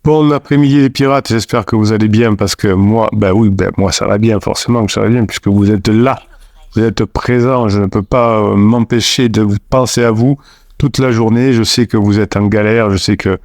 Bon après-midi les pirates, j'espère que vous allez bien parce que moi, moi ça va bien, forcément que ça va bien puisque vous êtes là, vous êtes présent, je ne peux pas m'empêcher de penser à vous toute la journée. Je sais que vous êtes en galère, je sais que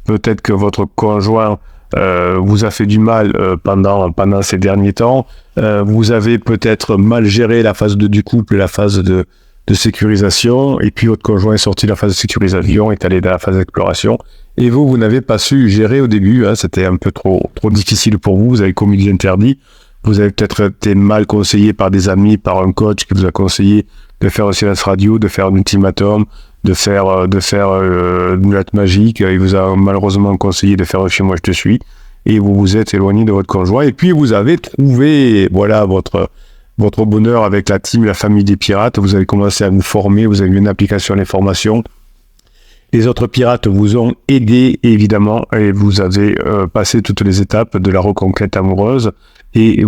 peut-être que votre conjoint vous a fait du mal pendant ces derniers temps, vous avez peut-être mal géré la phase du couple, la phase de sécurisation, et puis votre conjoint est sorti de la phase de sécurisation, est allé dans la phase d'exploration. Et vous n'avez pas su gérer au début, c'était un peu trop difficile pour vous, vous avez commis de l'interdit, vous avez peut-être été mal conseillé par des amis, par un coach qui vous a conseillé de faire un silence radio, de faire un ultimatum, de faire une lettre magique, il vous a malheureusement conseillé de faire Chez moi je te suis, et vous vous êtes éloigné de votre conjoint, et puis vous avez trouvé, votre bonheur avec la team, la famille des pirates, vous avez commencé à vous former, vous avez eu une application à l'information. Les autres pirates vous ont aidé, évidemment, et vous avez passé toutes les étapes de la reconquête amoureuse, et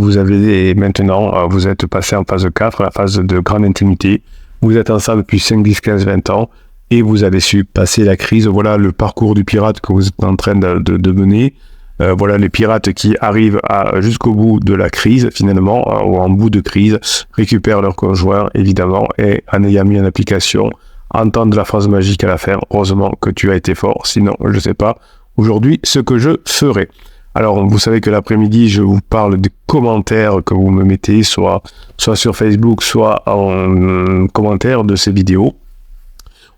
maintenant, vous êtes passé en phase 4, la phase de grande intimité. Vous êtes ensemble depuis 5, 10, 15, 20 ans, et vous avez su passer la crise. Voilà le parcours du pirate que vous êtes en train de mener. Voilà les pirates qui arrivent jusqu'au bout de la crise, finalement, ou en bout de crise, récupèrent leur conjoint, évidemment, et en ayant mis en application, entendre la phrase magique à la fin. Heureusement que tu as été fort, sinon je ne sais pas aujourd'hui ce que je ferai. Alors vous savez que l'après-midi je vous parle des commentaires que vous me mettez soit sur Facebook, soit en commentaire de ces vidéos.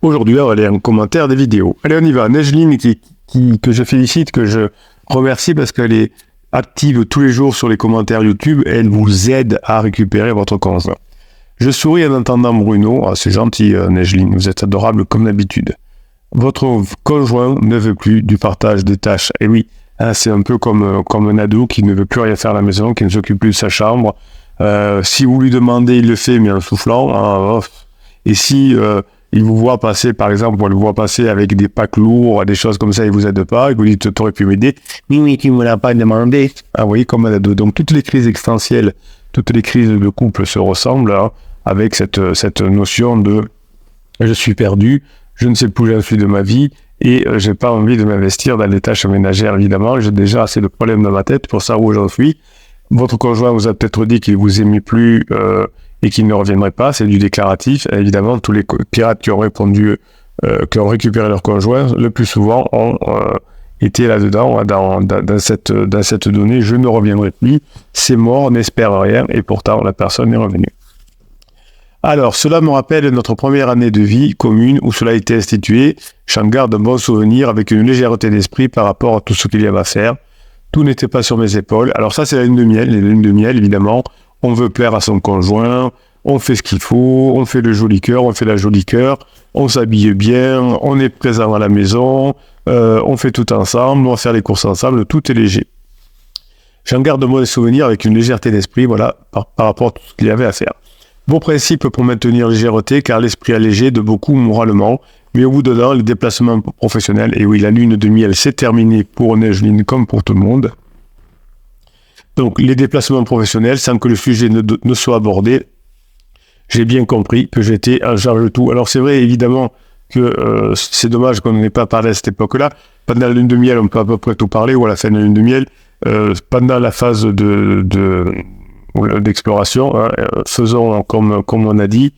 Aujourd'hui on va aller en commentaire des vidéos. Allez, on y va. Nejline que je félicite, que je remercie parce qu'elle est active tous les jours sur les commentaires YouTube et elle vous aide à récupérer votre conjoint. Je souris en entendant Bruno. Ah, c'est gentil, Nejline, vous êtes adorable comme d'habitude. Votre conjoint ne veut plus du partage des tâches. Et oui, c'est un peu comme un ado qui ne veut plus rien faire à la maison, qui ne s'occupe plus de sa chambre. Si vous lui demandez, il le fait, mais en soufflant. Et si il vous voit passer, par exemple, on le voit passer avec des packs lourds, des choses comme ça, il vous aide pas, il vous dit, t'aurais pu m'aider. Oui, tu ne me l'as pas demandé. Ah, vous voyez, comme un ado. Donc, toutes les crises existentielles, toutes les crises de couple se ressemblent, avec cette notion de je suis perdu, je ne sais plus où j'en suis de ma vie et j'ai pas envie de m'investir dans les tâches ménagères, évidemment. J'ai déjà assez de problèmes dans ma tête pour savoir où j'en suis. Votre conjoint vous a peut-être dit qu'il vous aimait plus et qu'il ne reviendrait pas, c'est du déclaratif. Et évidemment, tous les pirates qui ont répondu, qui ont récupéré leur conjoint, le plus souvent ont été là-dedans, dans cette donnée, je ne reviendrai plus, c'est mort, n'espère rien, et pourtant la personne est revenue. Alors, cela me rappelle notre première année de vie commune où cela a été institué. J'en garde un bon souvenir avec une légèreté d'esprit par rapport à tout ce qu'il y avait à faire. Tout n'était pas sur mes épaules. Alors ça, c'est la lune de miel. Les lunes de miel, évidemment, on veut plaire à son conjoint, on fait ce qu'il faut, on fait le joli cœur, on fait la jolie cœur, on s'habille bien, on est présent à la maison, on fait tout ensemble, on va faire les courses ensemble, tout est léger. J'en garde un bon souvenir avec une légèreté d'esprit, voilà, par rapport à tout ce qu'il y avait à faire. Bon principe pour maintenir légèreté, car l'esprit allégé de beaucoup moralement, mais au bout d'un an, les déplacements professionnels, et oui, la lune de miel, c'est terminé pour Nejline comme pour tout le monde. Donc, les déplacements professionnels, sans que le sujet ne soit abordé, j'ai bien compris que j'étais en charge de tout. Alors, c'est vrai, évidemment, que c'est dommage qu'on n'ait pas parlé à cette époque-là. Pendant la lune de miel, on peut à peu près tout parler, ou à la fin de la lune de miel, pendant la phase d'exploration, faisons comme on a dit,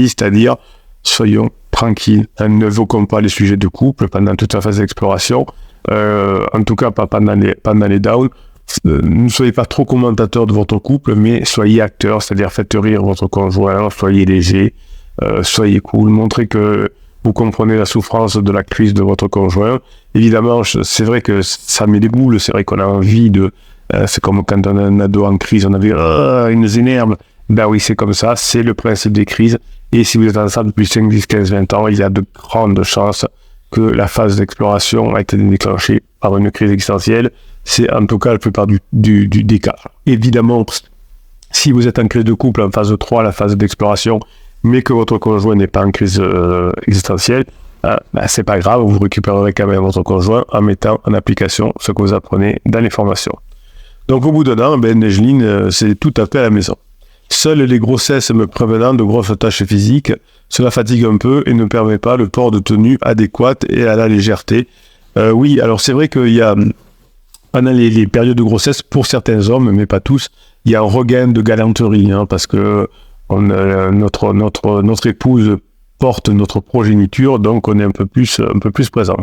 c'est-à-dire soyons tranquilles, n'évoquons pas les sujets de couple pendant toute la phase d'exploration, en tout cas pas pendant les downs. Ne soyez pas trop commentateurs de votre couple, mais soyez acteurs, c'est-à-dire faites rire votre conjoint, soyez léger, soyez cool, montrez que vous comprenez la souffrance de la crise de votre conjoint. Évidemment, c'est vrai que ça met des boules, c'est vrai qu'on a envie de... c'est comme quand on a un ado en crise, on avait il nous énerve. Ben oui, c'est comme ça, c'est le principe des crises. Et si vous êtes ensemble depuis 5, 10, 15, 20 ans, il y a de grandes chances que la phase d'exploration a été déclenchée par une crise existentielle. C'est en tout cas la plupart des cas. Évidemment, si vous êtes en crise de couple en phase 3, la phase d'exploration, mais que votre conjoint n'est pas en crise existentielle, c'est pas grave, vous récupérerez quand même votre conjoint en mettant en application ce que vous apprenez dans les formations. Donc au bout d'un an, Nejline, c'est tout à fait à la maison. Seules les grossesses me prévenant de grosses tâches physiques, cela fatigue un peu et ne permet pas le port de tenue adéquate et à la légèreté. Oui, alors c'est vrai qu'il y a, pendant les périodes de grossesse, pour certains hommes, mais pas tous, il y a un regain de galanterie, hein, parce que notre épouse porte notre progéniture, donc on est un peu plus présent.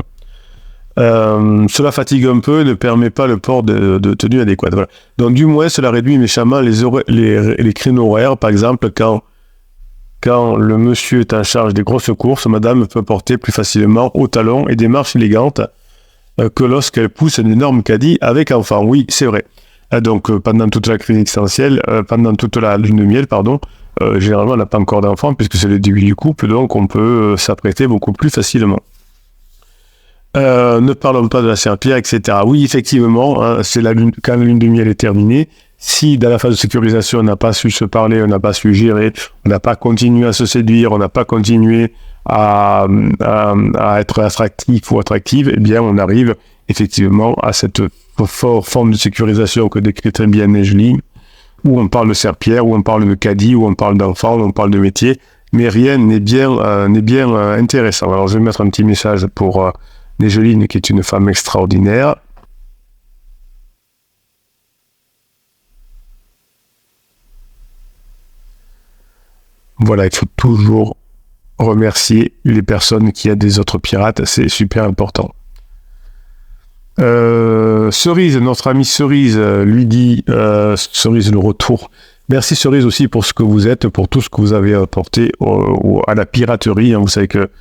Cela fatigue un peu et ne permet pas le port de tenue adéquate. Voilà. Donc du moins, cela réduit méchamment les créneaux horaires. Par exemple, quand le monsieur est en charge des grosses courses, madame peut porter plus facilement au talon et des marches élégantes que lorsqu'elle pousse un énorme caddie avec enfant. Oui, c'est vrai. Donc pendant toute la crise existentielle, pendant toute la lune de miel, pardon, généralement on n'a pas encore d'enfant puisque c'est le début du couple, donc on peut s'apprêter beaucoup plus facilement. Ne parlons pas de la serpillière, etc. Oui, effectivement, hein, quand la lune de miel est terminée, si dans la phase de sécurisation on n'a pas su se parler, on n'a pas su gérer, on n'a pas continué à se séduire, on n'a pas continué à être attractif ou attractive, eh bien on arrive effectivement à cette forme de sécurisation que décrit très bien Nejli, où on parle de serpillière, où on parle de caddie, où on parle d'enfant, où on parle de métier, mais rien n'est bien intéressant. Alors je vais mettre un petit message pour Négeline, qui est une femme extraordinaire. Voilà, il faut toujours remercier les personnes qui aident des autres pirates, c'est super important. Cerise, notre ami Cerise, lui dit, Cerise le retour. Merci Cerise aussi pour ce que vous êtes, pour tout ce que vous avez apporté à la piraterie. Hein. Vous savez que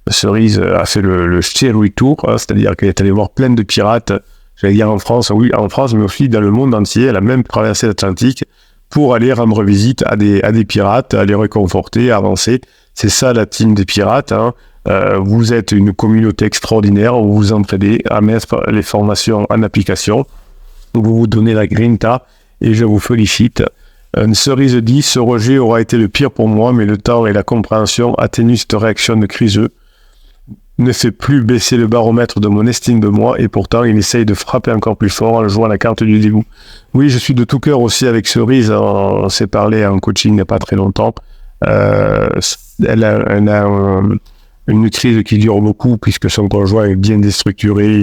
Cerise a fait le Cherry Tour, hein, c'est-à-dire qu'elle est allée voir plein de pirates, j'allais dire en France, oui, en France, mais aussi dans le monde entier. Elle a même traversé l'Atlantique pour aller rendre visite à des pirates, à les réconforter, à avancer. C'est ça la team des pirates. Hein. Vous êtes une communauté extraordinaire, vous vous entraidez à mettre les formations en application. Vous vous donnez la grinta et je vous félicite. Cerise dit, ce rejet aura été le pire pour moi, mais le temps et la compréhension atténuent cette réaction de criseux. Ne fait plus baisser le baromètre de mon estime de moi et pourtant il essaye de frapper encore plus fort en jouant la carte du dégoût. Oui, je suis de tout cœur aussi avec Cerise, on s'est parlé en coaching il n'y a pas très longtemps. Elle a une crise qui dure beaucoup puisque son conjoint est bien déstructuré,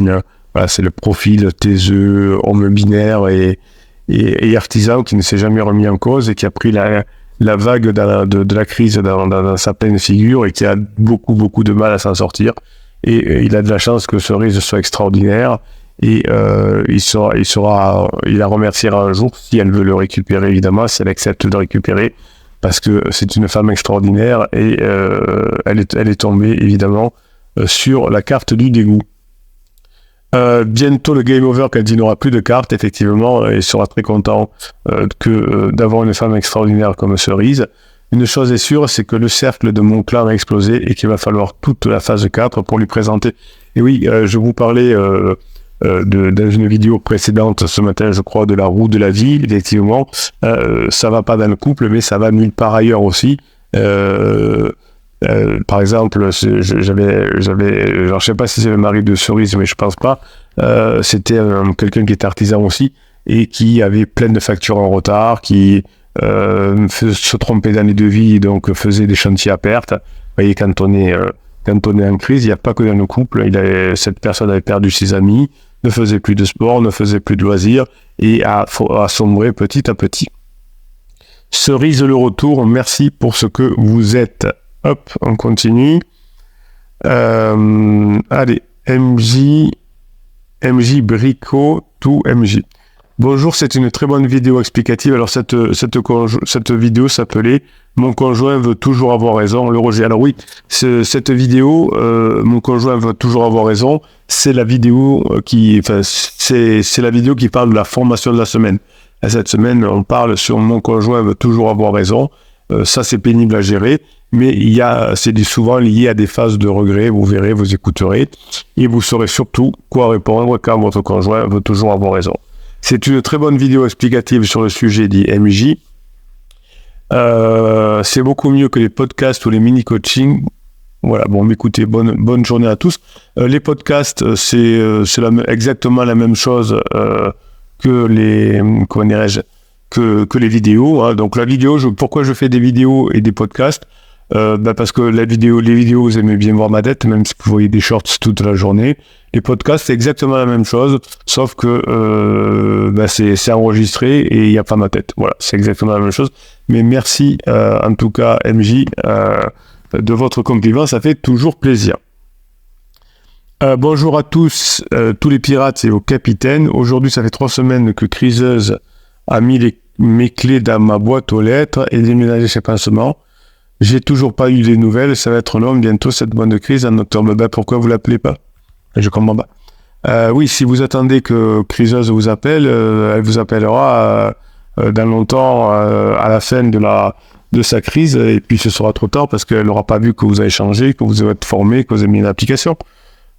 voilà, c'est le profil taiseux, homme binaire et artisan qui ne s'est jamais remis en cause et qui a pris la vague de la crise dans sa pleine figure et qui a beaucoup de mal à s'en sortir. Et il a de la chance que Cerise soit extraordinaire et il la remerciera un jour si elle veut le récupérer, évidemment, si elle accepte de le récupérer, parce que c'est une femme extraordinaire et elle est tombée, évidemment, sur la carte du dégoût. Bientôt le game over quand il n'aura plus de cartes, effectivement, il sera très content d'avoir une femme extraordinaire comme Cerise. Une chose est sûre, c'est que le cercle de mon clan a explosé et qu'il va falloir toute la phase 4 pour lui présenter. Et oui, je vous parlais dans une vidéo précédente ce matin, je crois, de la roue de la vie, effectivement. Ça va pas dans le couple, mais ça va nulle part ailleurs aussi. Par exemple, je sais pas si c'est le mari de Cerise, mais je pense pas. C'était quelqu'un qui était artisan aussi et qui avait plein de factures en retard, qui se trompait dans les devis, donc faisait des chantiers à perte. Vous voyez, quand on est en crise, il n'y a pas que dans le couple. Cette personne avait perdu ses amis, ne faisait plus de sport, ne faisait plus de loisirs et a sombré petit à petit. Cerise le retour, merci pour ce que vous êtes. Hop, on continue. Allez, MJ Brico, tout MJ. Bonjour, c'est une très bonne vidéo explicative. Alors cette vidéo s'appelait « Mon conjoint veut toujours avoir raison, le rejet ». Alors oui, cette vidéo, « Mon conjoint veut toujours avoir raison », c'est la vidéo c'est la vidéo qui parle de la formation de la semaine. Et cette semaine, on parle sur « Mon conjoint veut toujours avoir raison ». Ça, c'est pénible à gérer, mais c'est souvent lié à des phases de regret. Vous verrez, vous écouterez, et vous saurez surtout quoi répondre quand votre conjoint veut toujours avoir raison. C'est une très bonne vidéo explicative sur le sujet, dit MJ. C'est beaucoup mieux que les podcasts ou les mini-coachings. Voilà, bon, écoutez, bonne journée à tous. Les podcasts, c'est exactement la même chose que les... Comment dirais-je que les vidéos. Hein. Donc la vidéo, pourquoi je fais des vidéos et des podcasts parce que les vidéos, vous aimez bien voir ma tête, même si vous voyez des shorts toute la journée. Les podcasts, c'est exactement la même chose, sauf que c'est enregistré et il n'y a pas ma tête. Voilà, c'est exactement la même chose. Mais merci en tout cas, MJ, de votre compliment, ça fait toujours plaisir. Bonjour à tous, tous les pirates et aux capitaines. Aujourd'hui, ça fait 3 semaines que Criseuse a mis mes clés dans ma boîte aux lettres et déménagé chez Pansement. J'ai toujours pas eu des nouvelles, ça va être long bientôt cette bonne crise en octobre. Ben, pourquoi vous l'appelez pas? Je comprends pas. Oui, si vous attendez que Criseuse vous appelle, elle vous appellera dans longtemps à la fin de sa crise, et puis ce sera trop tard parce qu'elle n'aura pas vu que vous avez changé, que vous êtes formé, que vous avez mis une application.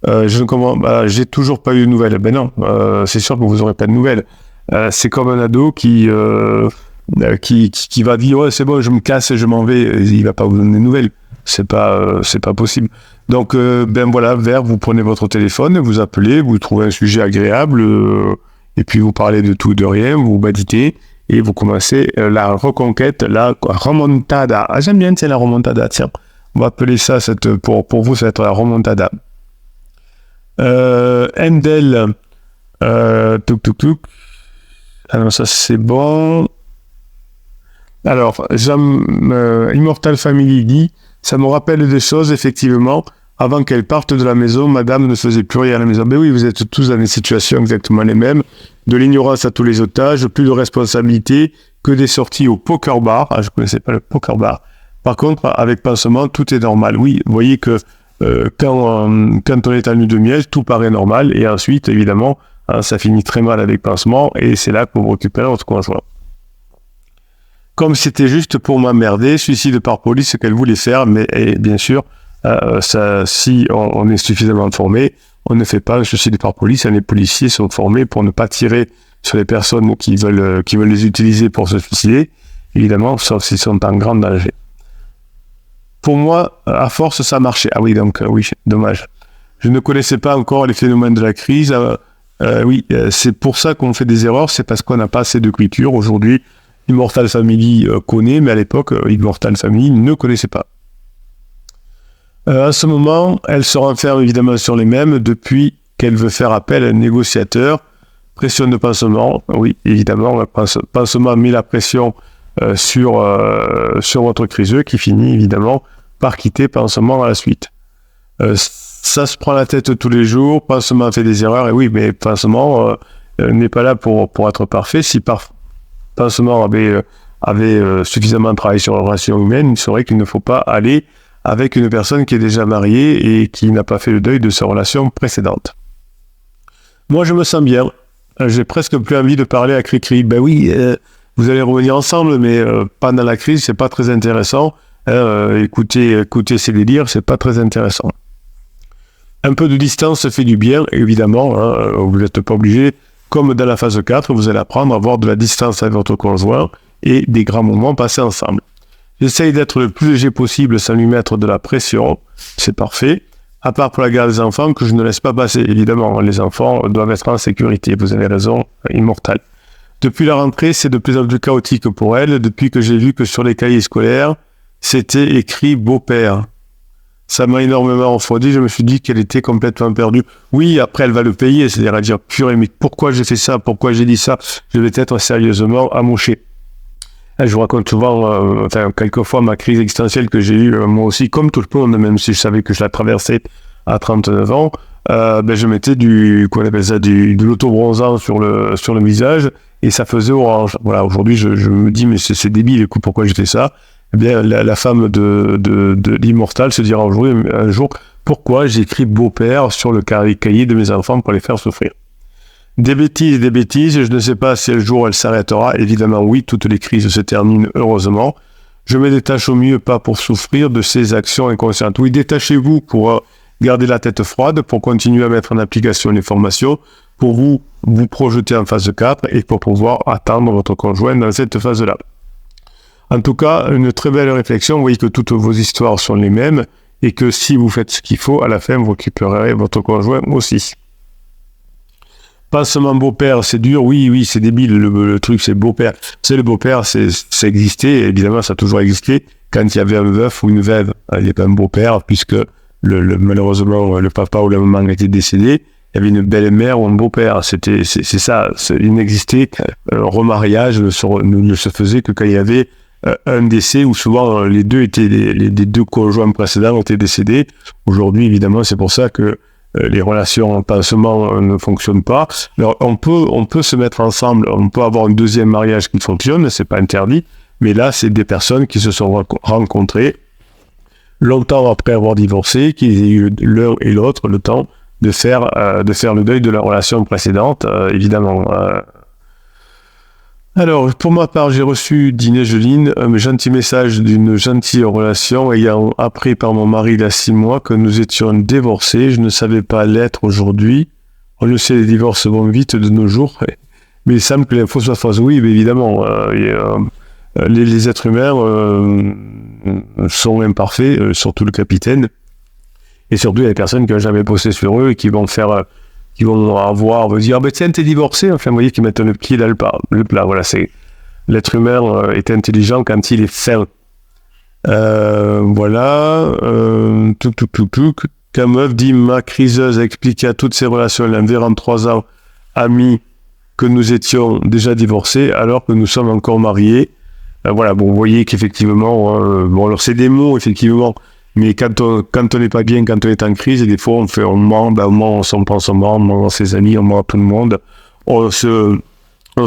Je ne comprends pas, j'ai toujours pas eu de nouvelles. Ben non, c'est sûr que vous n'aurez pas de nouvelles. C'est comme un ado qui va dire ouais, c'est bon, je me casse, je m'en vais, il va pas vous donner de nouvelles. C'est pas possible. Donc voilà, vous prenez votre téléphone, vous appelez, vous trouvez un sujet agréable, et puis vous parlez de tout, de rien, vous baditez, et vous commencez la reconquête, la remontada. Ah, j'aime bien, la remontada, tiens. On va appeler ça, pour vous, ça va être la remontada. Endel, tuk. Alors ça c'est bon. Alors, Immortal Family dit, ça me rappelle des choses, effectivement. Avant qu'elle parte de la maison, madame ne faisait plus rien à la maison. Ben oui, vous êtes tous dans des situations exactement les mêmes. De l'ignorance à tous les otages, plus de responsabilité, que des sorties au poker bar. Ah, je ne connaissais pas le poker bar. Par contre, avec Pansement, tout est normal. Oui, vous voyez que quand on est en lune de miel, tout paraît normal. Et ensuite, évidemment, ça finit très mal avec Pansement. Et c'est là que vous récupérez votre conjoint. Comme c'était juste pour m'emmerder, suicide par police, ce qu'elle voulait faire, mais bien sûr, si on est suffisamment formé, on ne fait pas un suicide par police. Les policiers sont formés pour ne pas tirer sur les personnes qui veulent les utiliser pour se suicider, évidemment, sauf s'ils sont en grand danger. Pour moi, à force, ça marchait. Ah oui, donc oui, dommage. Je ne connaissais pas encore les phénomènes de la crise. C'est pour ça qu'on fait des erreurs, c'est parce qu'on n'a pas assez de culture. Aujourd'hui, Immortal Family connaît, mais à l'époque, Immortal Family ne connaissait pas. À ce moment, elle se renferme évidemment sur les mêmes depuis qu'elle veut faire appel à un négociateur. Pression de Pansement, oui, évidemment, Pansement a mis la pression sur votre criseux qui finit évidemment par quitter Pansement à la suite. Ça se prend la tête tous les jours, Pansement fait des erreurs, et oui, mais Pansement n'est pas là pour être parfait. Si Pansement avait suffisamment travaillé sur la relation humaine, il saurait qu'il ne faut pas aller avec une personne qui est déjà mariée et qui n'a pas fait le deuil de sa relation précédente. Moi, je me sens bien. J'ai presque plus envie de parler à Cricri. Ben oui, vous allez revenir ensemble, mais pendant la crise, c'est pas très intéressant. Écoutez ces délires, c'est pas très intéressant. Un peu de distance fait du bien, évidemment. Vous n'êtes pas obligé. Comme dans la phase 4, vous allez apprendre à avoir de la distance avec votre conjoint et des grands moments passés ensemble. J'essaye d'être le plus léger possible sans lui mettre de la pression, c'est parfait. À part pour la garde des enfants que je ne laisse pas passer. Évidemment, les enfants doivent être en sécurité, vous avez raison, Immortal. Depuis la rentrée, c'est de plus en plus chaotique pour elle, depuis que j'ai vu que sur les cahiers scolaires, c'était écrit beau-père. Ça m'a énormément refroidi, je me suis dit qu'elle était complètement perdue. Oui, après elle va le payer, c'est-à-dire à dire, purée, mais pourquoi j'ai fait ça, pourquoi j'ai dit ça, je vais être sérieusement amoché. Je vous raconte souvent, quelquefois, ma crise existentielle que j'ai eue, moi aussi, comme tout le monde, même si je savais que je la traversais à 39 ans, je mettais de l'auto-bronzant sur le visage, et ça faisait orange. Voilà, aujourd'hui, je me dis, mais c'est débile, écoute, pourquoi j'ai fait ça? Eh bien, la femme de l'Immortal se dira un jour, pourquoi j'ai écrit beau-père sur le cahier de mes enfants pour les faire souffrir? Des bêtises, je ne sais pas si un jour elle s'arrêtera. Évidemment, oui, toutes les crises se terminent heureusement. Je me détache au mieux, pas pour souffrir de ces actions inconscientes. Oui, détachez-vous pour garder la tête froide, pour continuer à mettre en application les formations, pour vous projeter en phase 4 et pour pouvoir attendre votre conjoint dans cette phase-là. En tout cas, une très belle réflexion. Vous voyez que toutes vos histoires sont les mêmes et que si vous faites ce qu'il faut, à la fin, vous récupérerez votre conjoint aussi. Pansement beau-père, c'est dur, oui, c'est débile, le truc, c'est beau-père. C'est le beau-père, ça existait, évidemment, ça a toujours existé, quand il y avait un veuf ou une veuve. Il n'y a pas un beau-père, puisque malheureusement, le papa ou la maman était décédé, il y avait une belle-mère ou un beau-père. C'est ça. Il n'existait remariage ne se faisait que quand il y avait un décès, ou souvent les deux conjoints précédents étaient décédés. Aujourd'hui, évidemment, c'est pour ça que les relations en pansement ne fonctionnent pas. Alors, on peut se mettre ensemble, on peut avoir un deuxième mariage qui fonctionne, c'est pas interdit, mais là, c'est des personnes qui se sont rencontrées longtemps après avoir divorcé, qui aient eu l'un et l'autre le temps de faire le deuil de la relation précédente, évidemment. Alors, pour ma part, j'ai reçu d'Inès-Joline un gentil message d'une gentille relation ayant appris par mon mari il y a 6 mois que nous étions divorcés. Je ne savais pas l'être aujourd'hui. On le sait, les divorces vont vite de nos jours. Mais il semble que l'info soit fausse. Oui, mais évidemment, les êtres humains sont imparfaits, surtout le capitaine. Et surtout, il y a des personnes qui n'ont jamais bossé sur eux et qui vont dire, ah ben tiens, t'es divorcé. Enfin, vous voyez, qui mettent le pied dans le plat. Voilà, l'être humain est intelligent quand il est fin. Voilà. Quand meuf dit, ma criseuse a expliqué à toutes ses relations environ 3 ans, amis, que nous étions déjà divorcés, alors que nous sommes encore mariés. Voilà, bon, vous voyez qu'effectivement, bon, alors c'est des mots, effectivement, mais quand on n'est pas bien, quand on est en crise, et des fois, on ment, on s'en pense, on ment à ses amis, on ment à tout le monde, on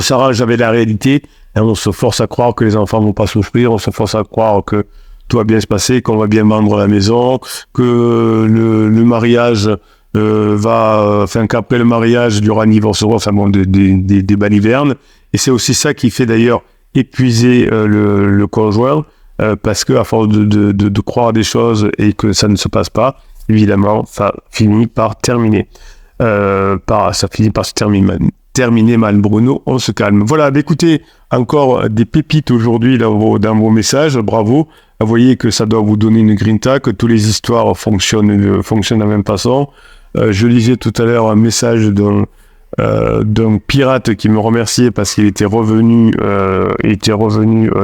s'arrange avec la réalité, et on se force à croire que les enfants vont pas souffrir, on se force à croire que tout va bien se passer, qu'on va bien vendre la maison, que le mariage qu'après le mariage, il y aura un divorce, enfin bon, des balivernes, et c'est aussi ça qui fait d'ailleurs épuiser le conjoint, parce que à force de croire des choses et que ça ne se passe pas, évidemment, ça finit par terminer. Ça finit par se terminer mal. Bruno, on se calme. Voilà, écoutez, encore des pépites aujourd'hui dans vos messages, bravo. Vous voyez que ça doit vous donner une grinta, que toutes les histoires fonctionnent de la même façon. Je lisais tout à l'heure un message d'un pirate qui me remerciait parce qu'il était revenu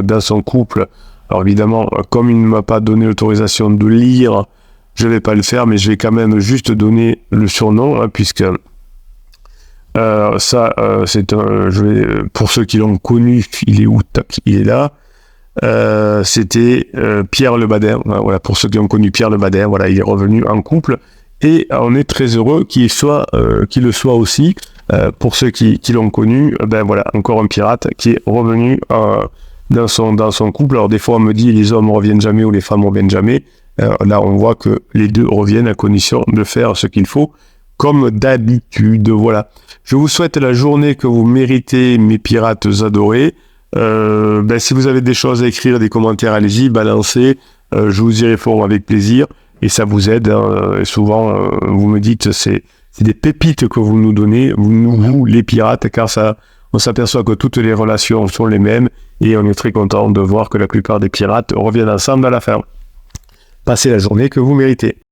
dans son couple. Alors évidemment, comme il ne m'a pas donné l'autorisation de lire, je ne vais pas le faire, mais je vais quand même juste donner le surnom, puisque pour ceux qui l'ont connu, il est où? Il est là. C'était Pierre Lebadin. Voilà, pour ceux qui ont connu Pierre Lebadin, voilà, il est revenu en couple. Et on est très heureux qu'il le soit aussi. Pour ceux qui l'ont connu, ben voilà, encore un pirate qui est revenu dans son couple. Alors des fois on me dit les hommes reviennent jamais ou les femmes reviennent jamais. Là on voit que les deux reviennent à condition de faire ce qu'il faut comme d'habitude. Voilà. Je vous souhaite la journée que vous méritez, mes pirates adorés. Si vous avez des choses à écrire, des commentaires, allez-y, balancez. Je vous y réponds avec plaisir et ça vous aide. Et souvent vous me dites c'est des pépites que vous nous donnez, vous les pirates, car on s'aperçoit que toutes les relations sont les mêmes et on est très content de voir que la plupart des pirates reviennent ensemble à la fin. Passez la journée que vous méritez.